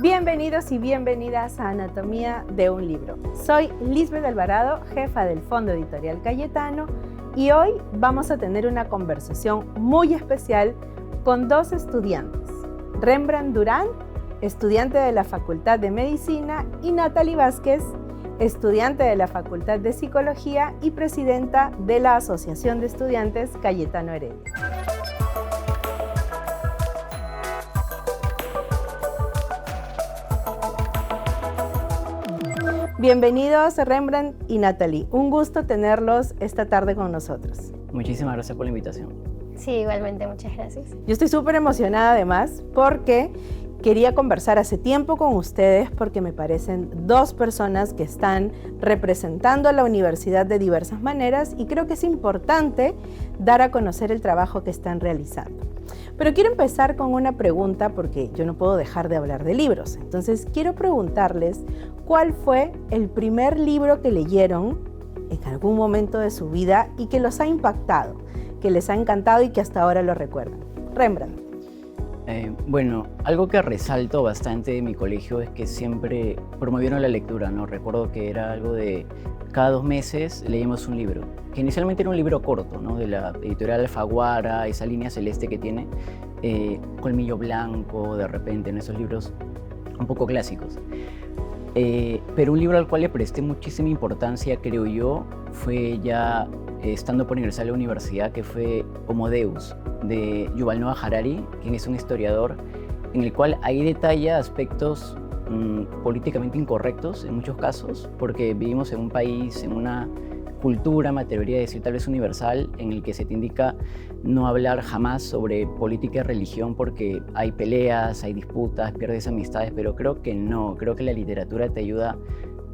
Bienvenidos y bienvenidas a Anatomía de un Libro. Soy Lisbeth Alvarado, jefa del Fondo Editorial Cayetano, y hoy vamos a tener una conversación muy especial con dos estudiantes. Rembrandt Durán, estudiante de la Facultad de Medicina, y Natalie Vázquez, estudiante de la Facultad de Psicología y presidenta de la Asociación de Estudiantes Cayetano Heredia. Bienvenidos Rembrandt y Natalie, un gusto tenerlos esta tarde con nosotros. Muchísimas gracias por la invitación. Sí, igualmente, muchas gracias. Yo estoy súper emocionada además porque quería conversar hace tiempo con ustedes porque me parecen dos personas que están representando a la universidad de diversas maneras y creo que es importante dar a conocer el trabajo que están realizando. Pero quiero empezar con una pregunta porque yo no puedo dejar de hablar de libros. Entonces quiero preguntarles cuál fue el primer libro que leyeron en algún momento de su vida y que los ha impactado, que les ha encantado y que hasta ahora lo recuerdan. Rembrandt. Bueno, algo que resalto bastante de mi colegio es que siempre promovieron la lectura, ¿no? Recuerdo que era algo de cada 2 meses leíamos un libro, que inicialmente era un libro corto, ¿no? De la editorial Alfaguara, esa línea celeste que tiene, Colmillo Blanco, de repente, en esos libros un poco clásicos. Pero un libro al cual le presté muchísima importancia, creo yo, fue ya estando por ingresar a la universidad, que fue Homo Deus, de Yuval Noah Harari, quien es un historiador, en el cual ahí detalla aspectos políticamente incorrectos en muchos casos, porque vivimos en un país, en una cultura, me atrevería a decir tal vez universal, en el que se te indica no hablar jamás sobre política y religión porque hay peleas, hay disputas, pierdes amistades, pero creo que no, creo que la literatura te ayuda,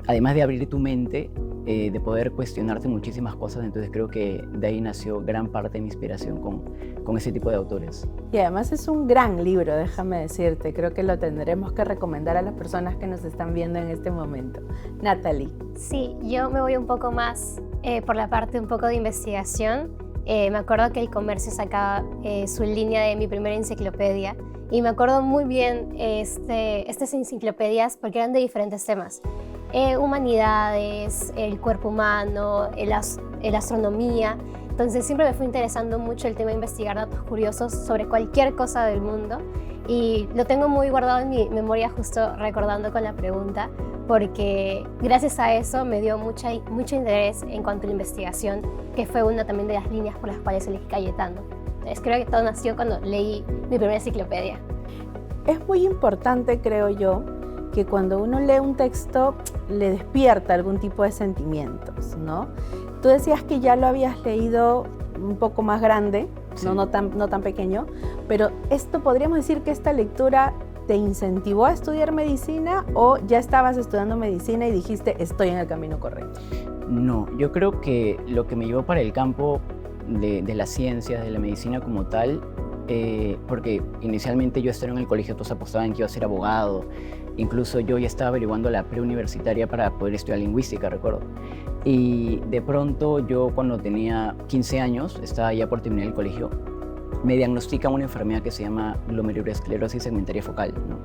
además de abrir tu mente, de poder cuestionarte muchísimas cosas, entonces creo que de ahí nació gran parte de mi inspiración con ese tipo de autores. Y además es un gran libro, déjame decirte, creo que lo tendremos que recomendar a las personas que nos están viendo en este momento. Natalie. Sí, yo me voy un poco más por la parte un poco de investigación. Me acuerdo que El Comercio sacaba su línea de mi primera enciclopedia y me acuerdo muy bien estas enciclopedias porque eran de diferentes temas. Humanidades, el cuerpo humano, la astronomía. Entonces siempre me fue interesando mucho el tema de investigar datos curiosos sobre cualquier cosa del mundo y lo tengo muy guardado en mi memoria justo recordando con la pregunta porque gracias a eso me dio mucho interés en cuanto a la investigación, que fue una también de las líneas por las cuales elegí Cayetano. Entonces creo que todo nació cuando leí mi primera enciclopedia. Es muy importante, creo yo, que cuando uno lee un texto le despierta algún tipo de sentimientos, ¿no? Tú decías que ya lo habías leído un poco más grande, sí. no tan pequeño, pero podríamos decir que esta lectura te incentivó a estudiar medicina o ya estabas estudiando medicina y dijiste estoy en el camino correcto. No, yo creo que lo que me llevó para el campo de las ciencias, de la medicina como tal, porque inicialmente yo estaba en el colegio, todos apostaban que iba a ser abogado, incluso yo ya estaba averiguando la preuniversitaria para poder estudiar lingüística, recuerdo. Y de pronto yo cuando tenía 15 años, estaba ya por terminar el colegio, me diagnostican una enfermedad que se llama glomerulosclerosis segmentaria focal, ¿no?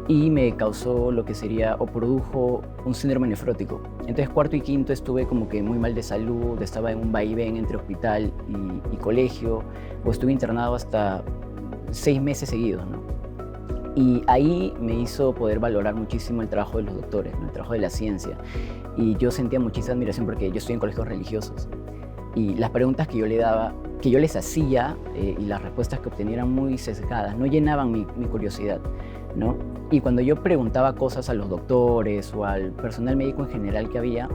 Y me causó lo que sería o produjo un síndrome nefrótico. Entonces cuarto y quinto estuve como que muy mal de salud, estaba en un vaivén entre hospital y colegio, o estuve internado hasta 6 meses seguidos, ¿no? Y ahí me hizo poder valorar muchísimo el trabajo de los doctores, ¿no? El trabajo de la ciencia. Y yo sentía muchísima admiración porque yo estoy en colegios religiosos. Y las preguntas que yo les hacía y las respuestas que obtenía eran muy sesgadas, no llenaban mi curiosidad, ¿no? Y cuando yo preguntaba cosas a los doctores o al personal médico en general que había,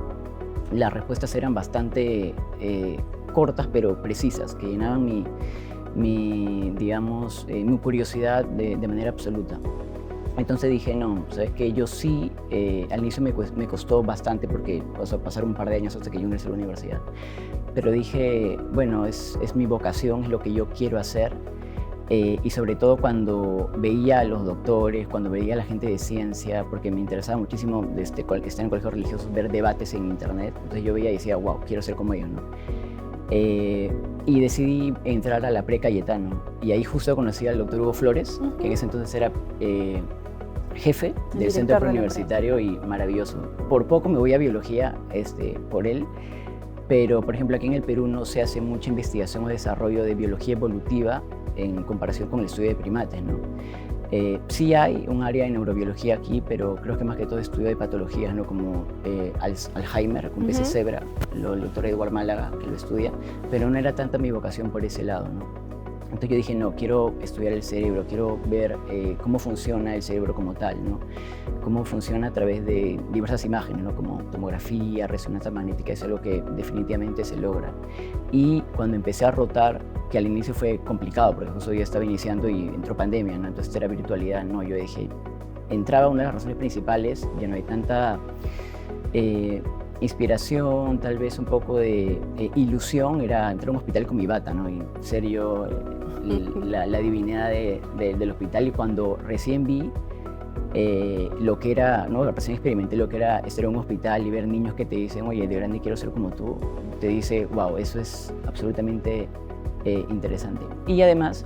las respuestas eran bastante cortas pero precisas, que llenaban mi curiosidad de manera absoluta. Entonces dije, no, sabes que yo sí, al inicio me costó bastante porque pasaron un par de años hasta que yo ingresé a la universidad. Pero dije, bueno, es mi vocación, es lo que yo quiero hacer. Y sobre todo cuando veía a los doctores, cuando veía a la gente de ciencia, porque me interesaba muchísimo estar en colegios religiosos, ver debates en internet. Entonces yo veía y decía, wow, quiero ser como ellos, ¿no? Y decidí entrar a la Pre Cayetano. Y ahí justo conocí al doctor Hugo Flores, que en ese entonces era jefe del director centro de la preuniversitario y maravilloso. Por poco me voy a biología por él, pero por ejemplo aquí en el Perú no se hace mucha investigación o desarrollo de biología evolutiva en comparación con el estudio de primates, ¿no? Sí hay un área de neurobiología aquí, pero creo que más que todo estudio de patologías, ¿no? Como Alzheimer, con PC cebra, el doctor Edward Málaga, que lo estudia, pero no era tanta mi vocación por ese lado, ¿no? Entonces yo dije, no, quiero estudiar el cerebro, quiero ver cómo funciona el cerebro como tal, ¿no? Cómo funciona a través de diversas imágenes, ¿no? Como tomografía, resonancia magnética, es algo que definitivamente se logra. Y cuando empecé a rotar, que al inicio fue complicado, porque justo yo estaba iniciando y entró pandemia, ¿no? Entonces era virtualidad, ¿no? Yo dije, entraba una de las razones principales, ya no hay tanta inspiración, tal vez un poco de ilusión, era entrar a un hospital con mi bata, ¿no? Y ser yo la divinidad del hospital. Y cuando recién vi lo que era, ¿no? Recién experimenté lo que era estar en un hospital y ver niños que te dicen, oye, de grande quiero ser como tú, te dice, wow, eso es absolutamente interesante. Y además,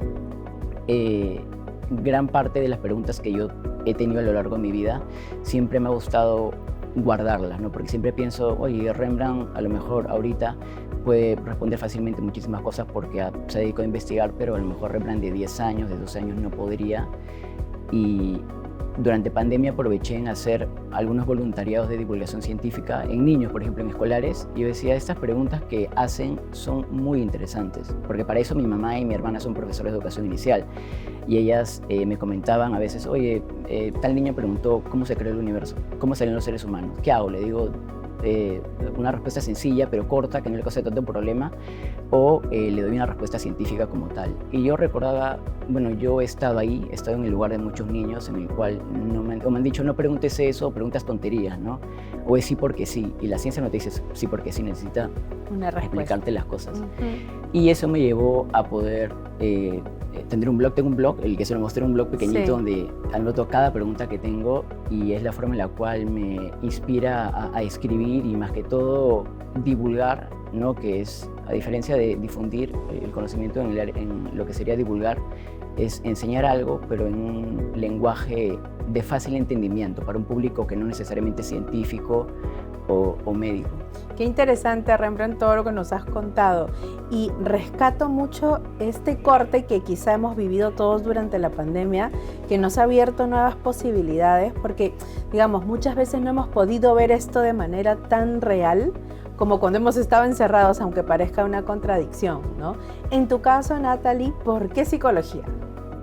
gran parte de las preguntas que yo he tenido a lo largo de mi vida, siempre me ha gustado guardarlas, ¿no? Porque siempre pienso, oye, Rembrandt a lo mejor ahorita puede responder fácilmente muchísimas cosas porque se dedicó a investigar, pero a lo mejor Rembrandt de 10 años, de 12 años no podría. Y durante pandemia aproveché en hacer algunos voluntariados de divulgación científica en niños, por ejemplo, en escolares. Y yo decía, estas preguntas que hacen son muy interesantes, porque para eso mi mamá y mi hermana son profesores de educación inicial. Y ellas me comentaban a veces, oye, tal niño preguntó cómo se creó el universo, cómo salen los seres humanos. ¿Qué hago? Le digo una respuesta sencilla pero corta, que no le cause tanto problema, o le doy una respuesta científica como tal. Y yo recordaba, bueno, yo he estado ahí, he estado en el lugar de muchos niños en el cual me han dicho, no preguntes eso, preguntas tonterías, ¿no? O es sí porque sí, y la ciencia no te dice sí porque sí, necesita una respuesta, explicarte las cosas. Y eso me llevó a poder tener un blog. Tengo un blog, el que se lo mostré, un blog pequeñito donde anoto cada pregunta que tengo, y es la forma en la cual me inspira a escribir y más que todo divulgar, ¿no? Que es, a diferencia de difundir el conocimiento en lo que sería divulgar, es enseñar algo, pero en un lenguaje de fácil entendimiento para un público que no necesariamente es científico o médico. Qué interesante, Rembrandt, todo lo que nos has contado. Y rescato mucho este corte que quizá hemos vivido todos durante la pandemia, que nos ha abierto nuevas posibilidades, porque, digamos, muchas veces no hemos podido ver esto de manera tan real como cuando hemos estado encerrados, aunque parezca una contradicción, ¿no? En tu caso, Natalie, ¿por qué psicología?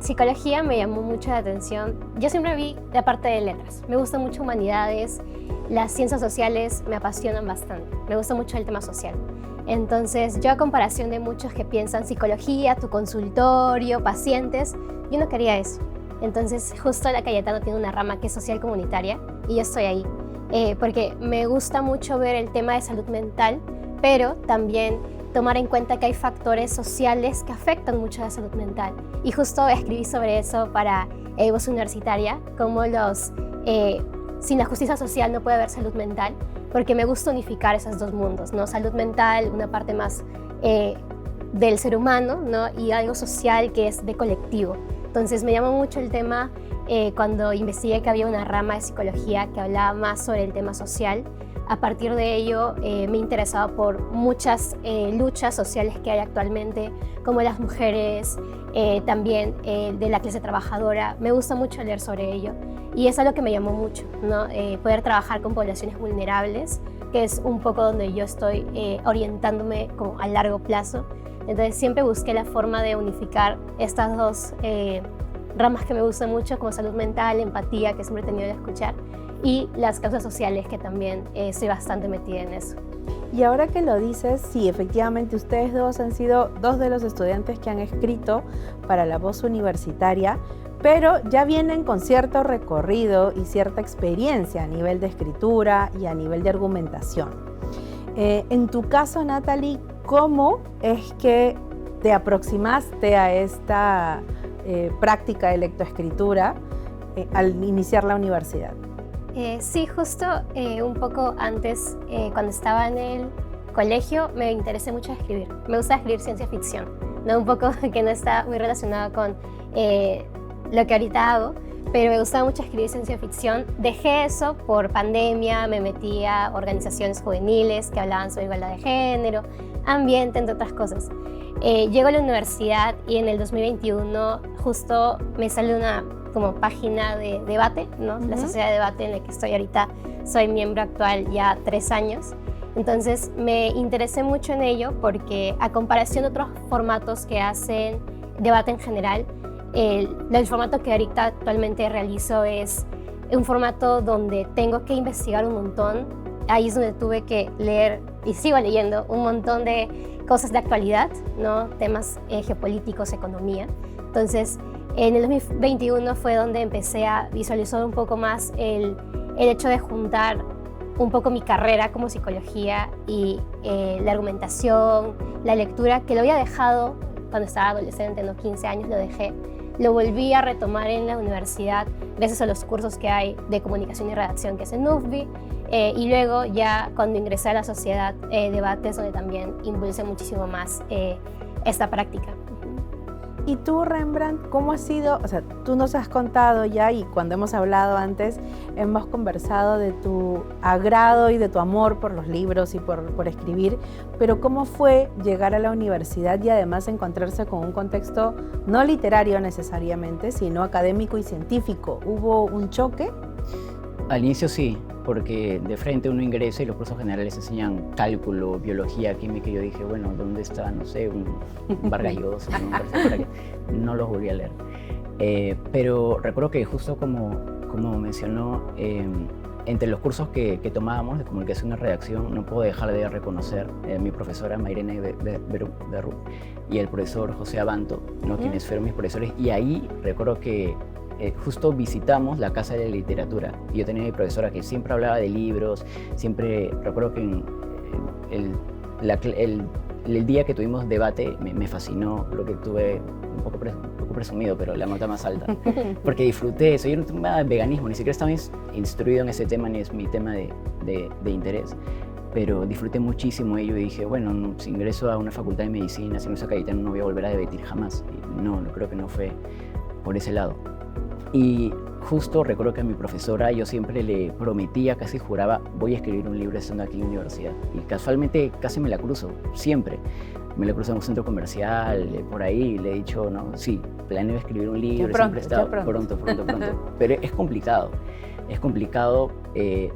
Psicología me llamó mucho la atención. Yo siempre vi la parte de letras. Me gustan mucho humanidades, las ciencias sociales me apasionan bastante. Me gusta mucho el tema social. Entonces, yo a comparación de muchos que piensan psicología, tu consultorio, pacientes, yo no quería eso. Entonces, justo la Cayetano tiene una rama que es social comunitaria y yo estoy ahí. Porque me gusta mucho ver el tema de salud mental, pero también tomar en cuenta que hay factores sociales que afectan mucho a la salud mental. Y justo escribí sobre eso para Voz Universitaria, como sin la justicia social no puede haber salud mental, porque me gusta unificar esos dos mundos, ¿no? Salud mental, una parte más del ser humano, ¿no? Y algo social que es de colectivo. Entonces me llamó mucho el tema cuando investigué que había una rama de psicología que hablaba más sobre el tema social. A partir de ello me he interesado por muchas luchas sociales que hay actualmente, como las mujeres, también de la clase trabajadora. Me gusta mucho leer sobre ello y es algo que me llamó mucho, ¿no? Poder trabajar con poblaciones vulnerables, que es un poco donde yo estoy orientándome como a largo plazo. Entonces siempre busqué la forma de unificar estas dos ramas que me gustan mucho, como salud mental, empatía, que siempre he tenido que escuchar, y las causas sociales, que también estoy bastante metida en eso. Y ahora que lo dices, sí, efectivamente ustedes dos han sido dos de los estudiantes que han escrito para la Voz Universitaria, pero ya vienen con cierto recorrido y cierta experiencia a nivel de escritura y a nivel de argumentación. En tu caso, Natalie, ¿cómo es que te aproximaste a esta práctica de lectoescritura al iniciar la universidad? Sí, justo un poco antes, cuando estaba en el colegio, me interesé mucho a escribir. Me gusta escribir ciencia ficción, ¿no? Un poco que no está muy relacionado con lo que ahorita hago, pero me gustaba mucho escribir ciencia ficción. Dejé eso por pandemia, me metí a organizaciones juveniles que hablaban sobre igualdad de género, ambiente, entre otras cosas. Llego a la universidad y en el 2021 justo me sale una como página de debate, ¿no? La sociedad de debate en la que estoy ahorita, soy miembro actual ya 3 años. Entonces me interesé mucho en ello porque a comparación de otros formatos que hacen debate en general, el formato que ahorita actualmente realizo es un formato donde tengo que investigar un montón. Ahí es donde tuve que leer, y sigo leyendo, un montón de cosas de actualidad, ¿no? Temas geopolíticos, economía. Entonces, en el 2021 fue donde empecé a visualizar un poco más el hecho de juntar un poco mi carrera como psicología y la argumentación, la lectura, que lo había dejado cuando estaba adolescente, ¿no? 15 años lo dejé. Lo volví a retomar en la universidad gracias a los cursos que hay de comunicación y redacción que es en UFBI, y luego ya cuando ingresé a la sociedad debates, donde también impulsé muchísimo más esta práctica. Y tú, Rembrandt, ¿cómo ha sido? O sea, tú nos has contado ya, y cuando hemos hablado antes, hemos conversado de tu agrado y de tu amor por los libros y por escribir, pero ¿cómo fue llegar a la universidad y además encontrarse con un contexto no literario necesariamente, sino académico y científico? ¿Hubo un choque? Al inicio sí, porque de frente uno ingresa y los cursos generales enseñan cálculo, biología, química, y yo dije, bueno, ¿dónde está, no sé, un Vargas Llosa? No los volví a leer. Pero recuerdo que justo como mencionó, entre los cursos que tomábamos de comunicación y redacción, no puedo dejar de reconocer a mi profesora Mairene Berru y el profesor José Abanto, ¿no? Quienes fueron mis profesores, y ahí recuerdo que justo visitamos la Casa de la Literatura, y yo tenía mi profesora que siempre hablaba de libros, siempre recuerdo que el día que tuvimos debate me fascinó, lo que tuve un poco presumido, pero la nota más alta, porque disfruté eso. Yo no tengo nada de veganismo, ni siquiera estaba instruido en ese tema, ni es mi tema de interés, pero disfruté muchísimo ello y dije, bueno, si ingreso a una facultad de medicina, si no soy Cayetano, no voy a volver a debatir jamás. Y no, creo que no fue por ese lado. Y justo recuerdo que a mi profesora yo siempre le prometía, casi juraba, voy a escribir un libro estando aquí en la universidad. Y casualmente casi me la cruzo, siempre. Me la cruzo en un centro comercial, por ahí, y le he dicho, no, sí, planeo escribir un libro, siempre he estado pronto. Pero es complicado. Es complicado,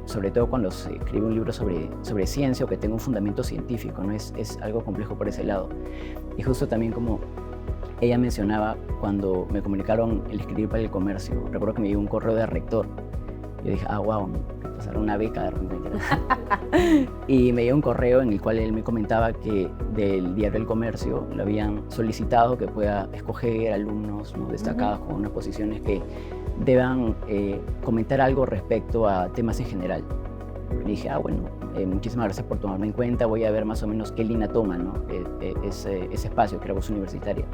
sobre todo cuando se escribe un libro sobre ciencia o que tenga un fundamento científico, ¿no? Es algo complejo por ese lado. Y justo también como ella mencionaba, cuando me comunicaron el escribir para el comercio, recuerdo que me llegó un correo de rector. Yo dije, wow, me pasaron una beca de repente. Y me llegó un correo en el cual él me comentaba que del diario El Comercio lo habían solicitado que pueda escoger alumnos, ¿no? Destacados con unas posiciones que deban comentar algo respecto a temas en general. Y dije, bueno, muchísimas gracias por tomarme en cuenta, voy a ver más o menos qué línea toma, ¿no? ese espacio que era Voz Universitaria.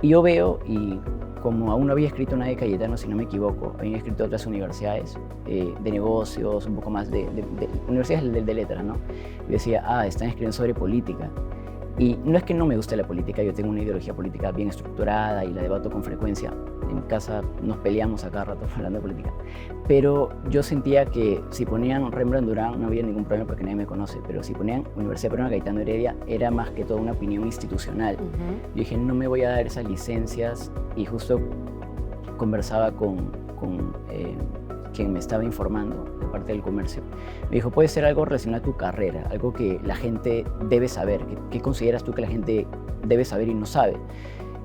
Y yo veo, y como aún no había escrito nada de Cayetano, si no me equivoco, había escrito otras universidades de negocios, un poco más de universidades de letras, ¿no? Y decía, están escribiendo sobre política. Y no es que no me guste la política, yo tengo una ideología política bien estructurada y la debato con frecuencia. En casa nos peleamos a cada rato hablando de política. Pero yo sentía que si ponían Rembrandt Durán no había ningún problema porque nadie me conoce, pero si ponían Universidad Peruana Cayetano Heredia era más que todo una opinión institucional. Yo dije, no me voy a dar esas licencias, y justo conversaba con quien me estaba informando de parte del comercio. Me dijo, puede ser algo relacionado a tu carrera, algo que la gente debe saber. ¿Qué consideras tú que la gente debe saber y no sabe?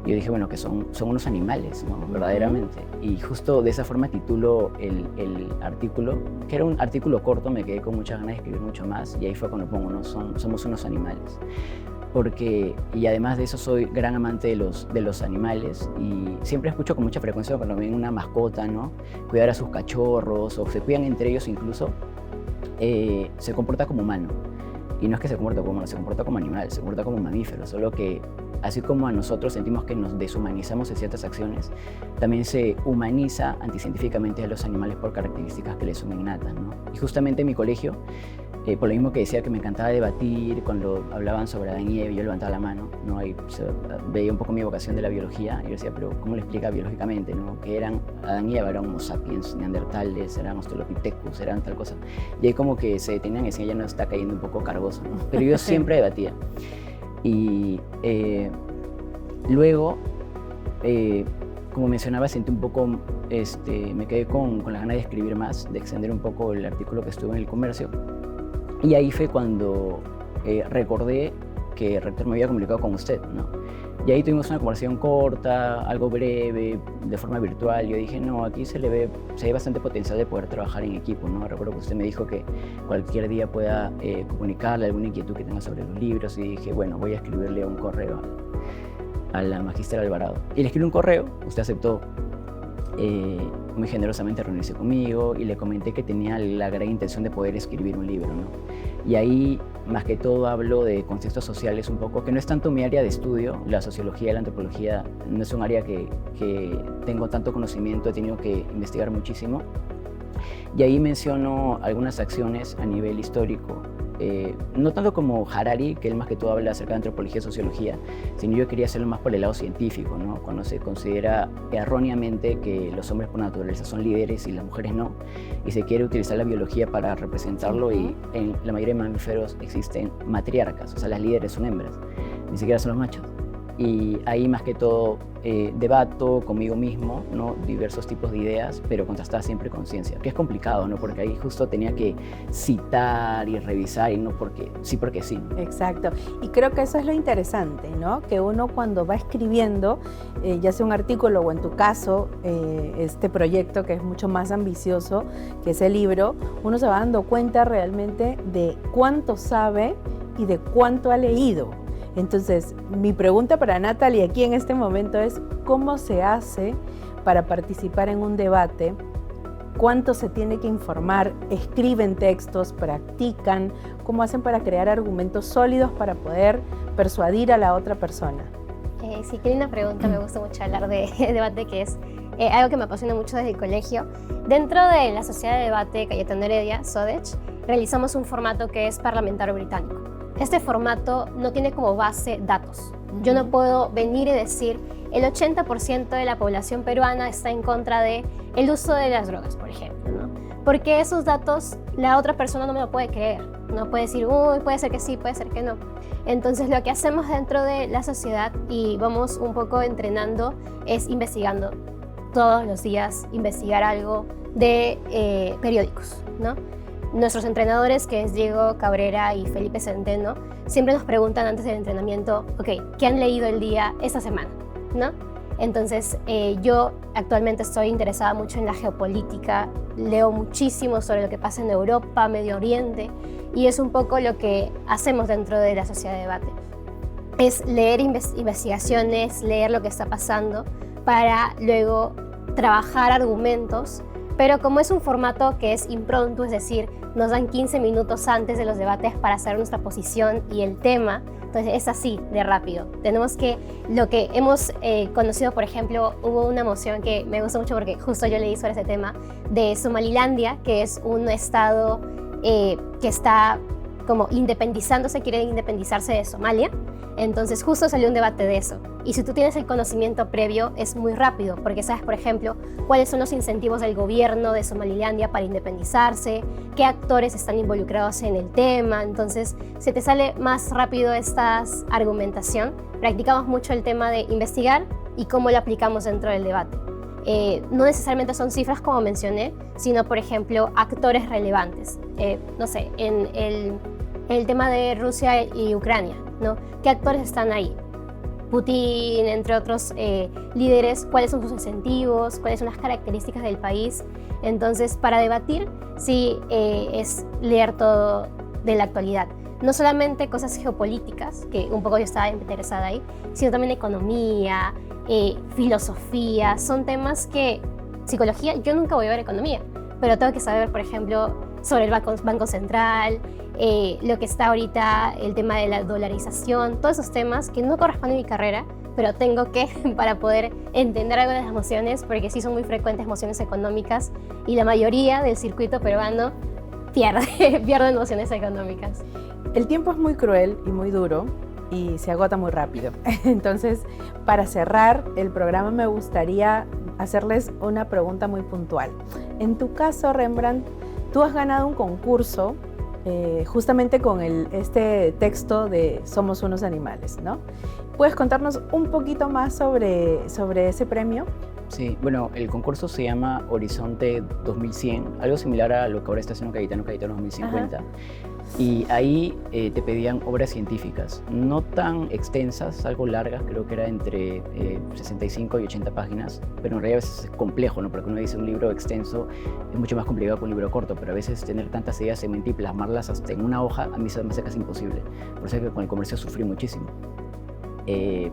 Y yo dije, bueno, que son unos animales, ¿no? Verdaderamente. Y justo de esa forma titulo el artículo, que era un artículo corto, me quedé con muchas ganas de escribir mucho más, y ahí fue cuando pongo, ¿no? Somos unos animales. Y además de eso soy gran amante de los animales, y siempre escucho con mucha frecuencia cuando ven una mascota, ¿no? Cuidar a sus cachorros, o se cuidan entre ellos incluso, se comporta como humano. Y no es que se comporta como humano, se comporta como animal, se comporta como mamífero, solo que así como a nosotros sentimos que nos deshumanizamos en ciertas acciones, también se humaniza anticientíficamente a los animales por características que les son innatas, ¿no? Y justamente en mi colegio Por lo mismo que decía que me encantaba debatir, cuando hablaban sobre Adán y Eva, yo levantaba la mano, ¿no? Ahí veía un poco mi vocación de la biología, y yo decía, pero ¿cómo lo explica biológicamente, ¿no? Que eran, Adán y Eva eran Homo sapiens, neandertales, eran Australopithecus, eran tal cosa. Y ahí como que se detenían y decían, ya nos está cayendo un poco cargoso, ¿no? Pero yo siempre debatía. Y luego, como mencionaba, sentí un poco, me quedé con la ganas de escribir más, de extender un poco el artículo que estuvo en El Comercio. Y ahí fue cuando recordé que el rector me había comunicado con usted, ¿no? Y ahí tuvimos una conversación corta, algo breve, de forma virtual. Yo dije, no, aquí se ve bastante potencial de poder trabajar en equipo, ¿no? Recuerdo que usted me dijo que cualquier día pueda comunicarle alguna inquietud que tenga sobre los libros, y dije, bueno, voy a escribirle un correo a la magíster Alvarado. Y le escribí un correo, usted aceptó muy generosamente reunirse conmigo, y le comenté que tenía la gran intención de poder escribir un libro, ¿no? Y ahí, más que todo, hablo de contextos sociales un poco, que no es tanto mi área de estudio. La sociología y la antropología no es un área que tengo tanto conocimiento, he tenido que investigar muchísimo. Y ahí menciono algunas acciones a nivel histórico, no tanto como Harari, que él más que todo habla acerca de antropología y sociología, sino yo quería hacerlo más por el lado científico, ¿no? Cuando se considera erróneamente que los hombres por naturaleza son líderes y las mujeres no, y se quiere utilizar la biología para representarlo, y en la mayoría de mamíferos existen matriarcas, o sea, las líderes son hembras, ni siquiera son los machos. Y ahí más que todo debato conmigo mismo, ¿no? Diversos tipos de ideas, pero contrastadas siempre con ciencia, que es complicado, ¿no? Porque ahí justo tenía que citar y revisar, y no porque sí. Exacto, y creo que eso es lo interesante, ¿no? Que uno cuando va escribiendo, ya sea un artículo o en tu caso, este proyecto que es mucho más ambicioso que ese libro, uno se va dando cuenta realmente de cuánto sabe y de cuánto ha leído. Entonces, mi pregunta para Natalie aquí en este momento es, ¿cómo se hace para participar en un debate? ¿Cuánto se tiene que informar? ¿Escriben textos? ¿Practican? ¿Cómo hacen para crear argumentos sólidos para poder persuadir a la otra persona? Sí, qué linda pregunta. Me gusta mucho hablar de debate, que es algo que me apasiona mucho desde el colegio. Dentro de la Sociedad de Debate Cayetano Heredia, SODECH, realizamos un formato que es parlamentario británico. Este formato no tiene como base datos. Yo no puedo venir y decir el 80% de la población peruana está en contra del uso de las drogas, por ejemplo, ¿no? Porque esos datos la otra persona no me lo puede creer. No puede decir, uy, puede ser que sí, puede ser que no. Entonces lo que hacemos dentro de la sociedad, y vamos un poco entrenando, es investigando todos los días, investigar algo de periódicos, ¿no? Nuestros entrenadores, que es Diego Cabrera y Felipe Centeno, siempre nos preguntan antes del entrenamiento, ok, ¿qué han leído el día esta semana? ¿No? Entonces, yo actualmente estoy interesada mucho en la geopolítica, leo muchísimo sobre lo que pasa en Europa, Medio Oriente, y es un poco lo que hacemos dentro de la Sociedad de Debate. Es leer investigaciones, leer lo que está pasando, para luego trabajar argumentos. Pero como es un formato que es impromptu, es decir, nos dan 15 minutos antes de los debates para saber nuestra posición y el tema, entonces es así de rápido. Tenemos que, lo que hemos conocido, por ejemplo, hubo una moción que me gustó mucho porque justo yo leí sobre ese tema, de Somalilandia, que es un estado que está como independizándose, quiere independizarse de Somalia. Entonces justo salió un debate de eso. Y si tú tienes el conocimiento previo, es muy rápido, porque sabes, por ejemplo, cuáles son los incentivos del gobierno de Somalilandia para independizarse, qué actores están involucrados en el tema. Entonces se te sale más rápido esta argumentación. Practicamos mucho el tema de investigar y cómo lo aplicamos dentro del debate. No necesariamente son cifras como mencioné, sino, por ejemplo, actores relevantes. No sé, en el tema de Rusia y Ucrania, ¿no? ¿Qué actores están ahí? Putin, entre otros líderes, cuáles son sus incentivos, cuáles son las características del país. Entonces, para debatir, sí es leer todo de la actualidad. No solamente cosas geopolíticas, que un poco yo estaba interesada ahí, sino también economía, filosofía. Son temas que, psicología, yo nunca voy a ver economía, pero tengo que saber, por ejemplo, sobre el Banco Central, lo que está ahorita, el tema de la dolarización, todos esos temas que no corresponden a mi carrera, pero tengo que para poder entender algo de las emociones, porque sí son muy frecuentes emociones económicas, y la mayoría del circuito peruano pierde nociones económicas. El tiempo es muy cruel y muy duro y se agota muy rápido. Entonces, para cerrar el programa me gustaría hacerles una pregunta muy puntual. En tu caso, Rembrandt, tú has ganado un concurso justamente con este texto de Somos unos animales, ¿no? ¿Puedes contarnos un poquito más sobre ese premio? Sí, bueno, el concurso se llama Horizonte 2100, algo similar a lo que ahora está haciendo Cayetano 2050. Ajá. Y ahí te pedían obras científicas, no tan extensas, algo largas, creo que era entre 65 y 80 páginas, pero en realidad a veces es complejo, ¿no? Porque uno dice un libro extenso es mucho más complicado que un libro corto, pero a veces tener tantas ideas en mente y plasmarlas hasta en una hoja a mí se me hace casi imposible. Por eso es que con el comercio sufrí muchísimo.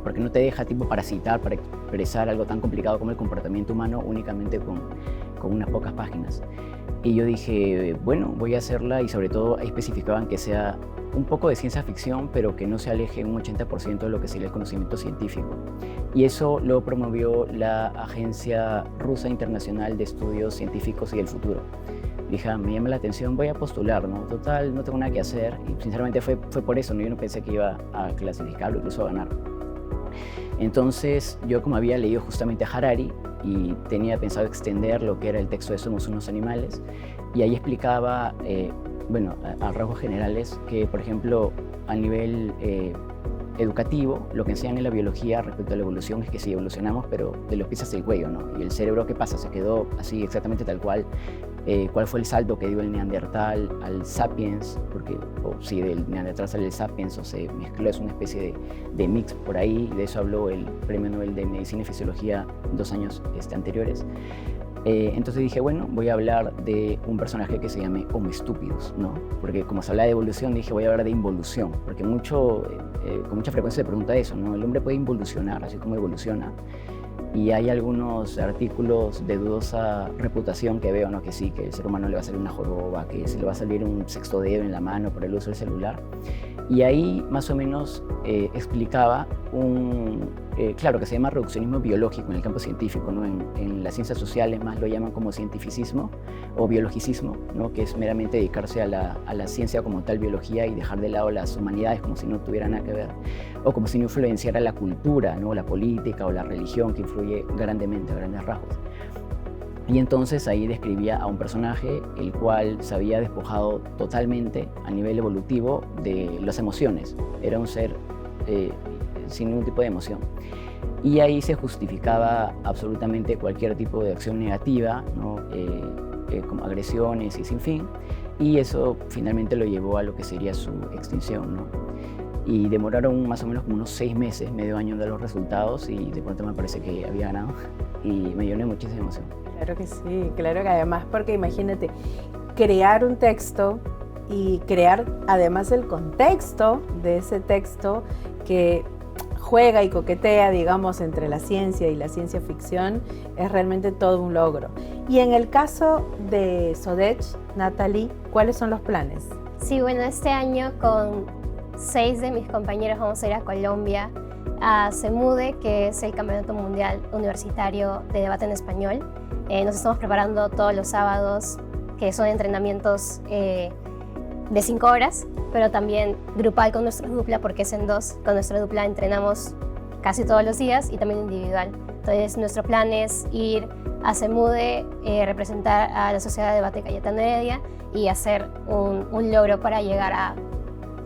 Porque no te deja tiempo para citar, para expresar algo tan complicado como el comportamiento humano únicamente con unas pocas páginas. Y yo dije, bueno, voy a hacerla, y sobre todo ahí especificaban que sea un poco de ciencia ficción, pero que no se aleje un 80% de lo que sería el conocimiento científico. Y eso lo promovió la Agencia Rusa Internacional de Estudios Científicos y del Futuro. Dije, me llama la atención, voy a postular, ¿no? Total, no tengo nada que hacer. Y sinceramente fue por eso, ¿no? Yo no pensé que iba a clasificarlo, incluso a ganar. Entonces, yo como había leído justamente a Harari y tenía pensado extender lo que era el texto de Somos unos animales, y ahí explicaba, bueno, a rasgos generales, que por ejemplo, a nivel educativo, lo que enseñan en la biología respecto a la evolución es que sí, evolucionamos, pero de los pies hasta el cuello, ¿no? Y el cerebro, ¿qué pasa? Se quedó así exactamente tal cual. ¿Cuál fue el salto que dio el Neandertal al Sapiens? Porque si del Neandertal sale el Sapiens o se mezcló, es una especie de mix por ahí, y de eso habló el Premio Nobel de Medicina y Fisiología 2 años anteriores. Entonces dije, bueno, voy a hablar de un personaje que se llame Homo Stupidus, ¿no? Porque como se habla de evolución, dije, voy a hablar de involución, porque con mucha frecuencia se pregunta eso, ¿no? El hombre puede involucionar, así como evoluciona. Y hay algunos artículos de dudosa reputación que veo, ¿no? Que sí, que el ser humano le va a salir una joroba, que se le va a salir un sexto dedo en la mano por el uso del celular. Y ahí más o menos explicaba claro, que se llama reduccionismo biológico en el campo científico, ¿no? En las ciencias sociales más lo llaman como cientificismo o biologicismo, ¿no? Que es meramente dedicarse a la ciencia como tal, biología, y dejar de lado las humanidades como si no tuvieran nada que ver, o como si no influenciara la cultura, ¿no? La política o la religión, que influye grandemente a grandes rasgos. Y entonces ahí describía a un personaje el cual se había despojado totalmente a nivel evolutivo de las emociones. Era un ser sin ningún tipo de emoción. Y ahí se justificaba absolutamente cualquier tipo de acción negativa, ¿no? Como agresiones y sin fin. Y eso finalmente lo llevó a lo que sería su extinción, ¿no? Y demoraron más o menos como unos 6 meses, medio año de los resultados, y de pronto me parece que había ganado y me llenó de muchísima emoción. Claro que sí, claro que además, porque imagínate, crear un texto y crear además el contexto de ese texto que juega y coquetea, digamos, entre la ciencia y la ciencia ficción, es realmente todo un logro. Y en el caso de Sodech, Natalie, ¿cuáles son los planes? Sí, bueno, este año con 6 de mis compañeros vamos a ir a Colombia, a CEMUDE, que es el Campeonato Mundial Universitario de Debate en Español. Nos estamos preparando todos los sábados, que son entrenamientos de 5 horas, pero también grupal con nuestra dupla, porque es en 2. Con nuestra dupla entrenamos casi todos los días, y también individual. Entonces nuestro plan es ir a CEMUDE, representar a la Sociedad de Debate Cayetano Heredia y hacer un logro para llegar a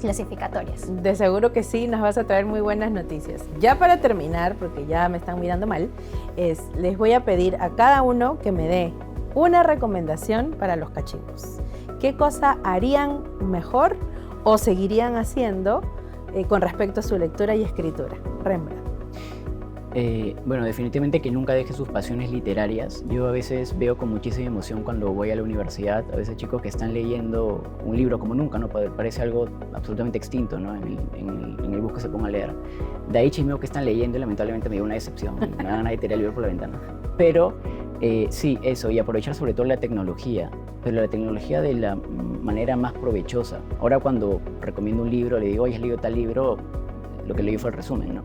clasificatorias. De seguro que sí, nos vas a traer muy buenas noticias. Ya para terminar, porque ya me están mirando mal, les voy a pedir a cada uno que me dé una recomendación para los cachimbos. ¿Qué cosa harían mejor o seguirían haciendo con respecto a su lectura y escritura? Rembrandt. Bueno, definitivamente que nunca deje sus pasiones literarias. Yo a veces veo con muchísima emoción cuando voy a la universidad, a veces chicos que están leyendo un libro como nunca, ¿no? Parece algo absolutamente extinto, ¿no? En el bus que se ponga a leer. De ahí chismeo que están leyendo y lamentablemente me dio una decepción. Me dan ganas de tirar el libro por la ventana. Pero sí, eso, y aprovechar sobre todo la tecnología, pero la tecnología de la manera más provechosa. Ahora cuando recomiendo un libro, le digo, oye, ¿has leído tal libro? Lo que leí fue el resumen, ¿no?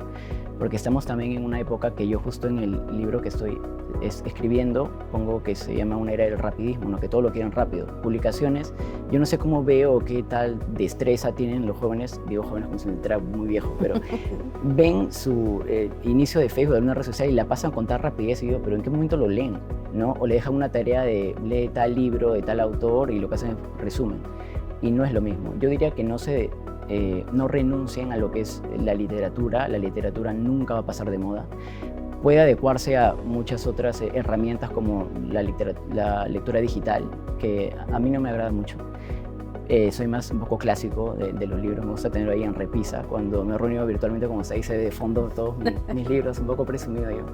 porque estamos también en una época que yo justo en el libro que estoy escribiendo pongo que se llama una era del rapidismo, ¿no? Que todo lo quieren rápido. Publicaciones, yo no sé cómo veo qué tal destreza tienen los jóvenes, digo jóvenes como si me enterara muy viejo, pero ven su inicio de Facebook, de una red social y la pasan con tal rapidez y digo, pero ¿en qué momento lo leen? ¿No? O le dejan una tarea de lee tal libro de tal autor y lo que hacen es resumen. Y no es lo mismo. Yo diría que no renuncien a lo que es la literatura nunca va a pasar de moda. Puede adecuarse a muchas otras herramientas como la lectura digital, que a mí no me agrada mucho. Soy más un poco clásico de los libros, me gusta tenerlo ahí en repisa. Cuando me reúno virtualmente, como se dice, de fondo todos mis libros, un poco presumido yo.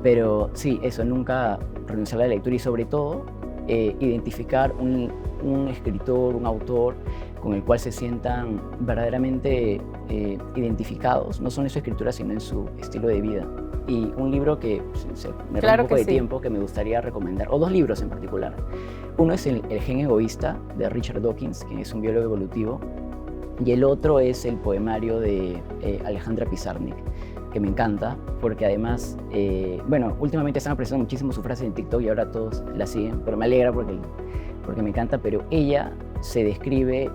Pero sí, eso, nunca renunciar a la lectura y sobre todo identificar un escritor, un autor con el cual se sientan verdaderamente identificados, no solo en su escritura, sino en su estilo de vida. Y un libro que me da un poco de tiempo que me gustaría recomendar, o dos libros en particular. Uno es El gen egoísta, de Richard Dawkins, que es un biólogo evolutivo, y el otro es el poemario de Alejandra Pizarnik, que me encanta, porque además, últimamente están apareciendo muchísimo sus frases en TikTok y ahora todos la siguen, pero me alegra porque me encanta, pero ella se describe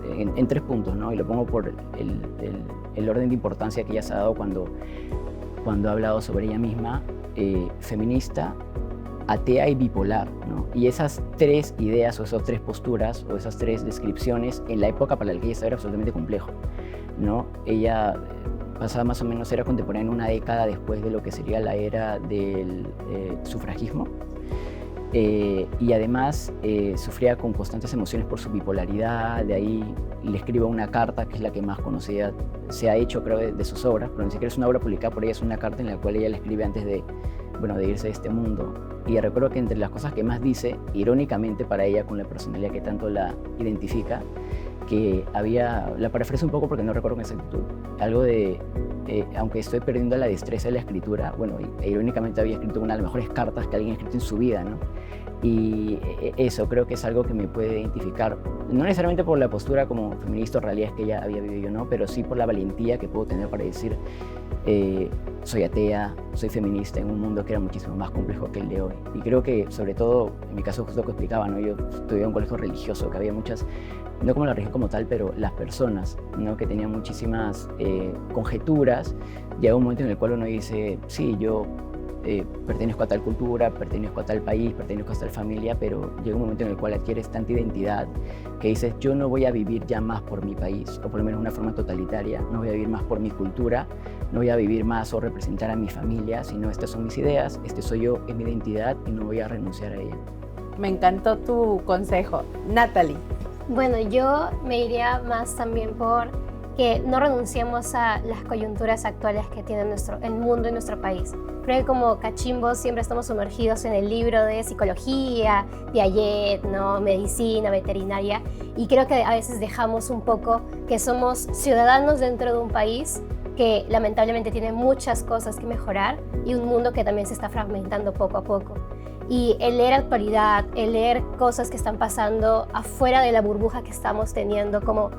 en 3 puntos, ¿no? Y lo pongo por el orden de importancia que ella se ha dado cuando ha hablado sobre ella misma, feminista, atea y bipolar, ¿no? Y esas 3 ideas o esas 3 posturas o esas 3 descripciones en la época para la que ella estaba era absolutamente complejo, ¿no? Ella pasaba más o menos, era contemporánea una década después de lo que sería la era del sufragismo. Y además sufría con constantes emociones por su bipolaridad, de ahí le escribo una carta que es la que más conocida se ha hecho, creo, de sus obras, pero ni siquiera es una obra publicada por ella, es una carta en la cual ella le escribe antes de irse de este mundo. Y recuerdo que entre las cosas que más dice, irónicamente para ella, con la personalidad que tanto la identifica, que la parafraso un poco porque no recuerdo con exactitud, algo de aunque estoy perdiendo la destreza de la escritura, irónicamente había escrito una de las mejores cartas que alguien ha escrito en su vida, ¿no? Y eso creo que es algo que me puede identificar, no necesariamente por la postura como feminista o realidad que ella había vivido, ¿no? Pero sí por la valentía que puedo tener para decir soy atea, soy feminista en un mundo que era muchísimo más complejo que el de hoy. Y creo que, sobre todo, en mi caso, justo lo que explicaba, ¿no? Yo estudié en un colegio religioso, que había muchas, no como la religión como tal, pero las personas, ¿no? Que tenían muchísimas conjeturas. Llega un momento en el cual uno dice, sí, yo pertenezco a tal cultura, pertenezco a tal país, pertenezco a tal familia, pero llega un momento en el cual adquieres tanta identidad que dices, yo no voy a vivir ya más por mi país, o por lo menos de una forma totalitaria, no voy a vivir más por mi cultura, no voy a vivir más o representar a mi familia, sino estas son mis ideas, este soy yo, es mi identidad y no voy a renunciar a ella. Me encantó tu consejo. Natalie. Bueno, yo me iría más también por que no renunciemos a las coyunturas actuales que tiene el mundo y nuestro país. Creo que como cachimbos siempre estamos sumergidos en el libro de psicología, Piaget, ¿no? Medicina, veterinaria, y creo que a veces dejamos un poco que somos ciudadanos dentro de un país que lamentablemente tiene muchas cosas que mejorar y un mundo que también se está fragmentando poco a poco. Y el leer actualidad, el leer cosas que están pasando afuera de la burbuja que estamos teniendo como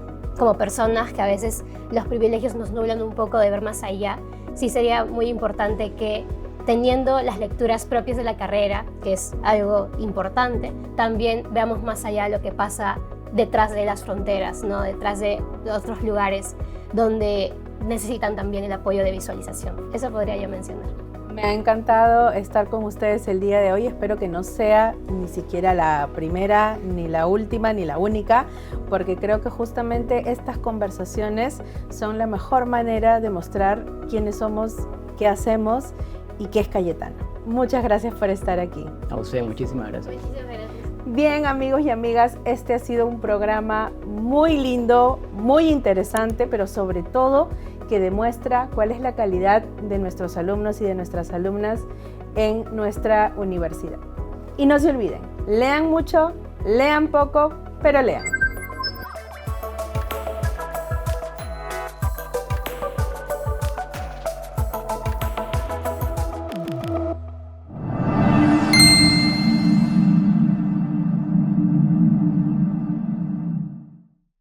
personas, que a veces los privilegios nos nublan un poco de ver más allá, sí sería muy importante que, teniendo las lecturas propias de la carrera, que es algo importante, también veamos más allá de lo que pasa detrás de las fronteras, ¿no? Detrás de otros lugares donde necesitan también el apoyo de visualización. Eso podría yo mencionar. Me ha encantado estar con ustedes el día de hoy. Espero que no sea ni siquiera la primera, ni la última, ni la única, porque creo que justamente estas conversaciones son la mejor manera de mostrar quiénes somos, qué hacemos y qué es Cayetano. Muchas gracias por estar aquí. A usted, muchísimas gracias. Muchísimas gracias. Bien, amigos y amigas, este ha sido un programa muy lindo, muy interesante, pero sobre todo que demuestra cuál es la calidad de nuestros alumnos y de nuestras alumnas en nuestra universidad. Y no se olviden, lean mucho, lean poco, pero lean.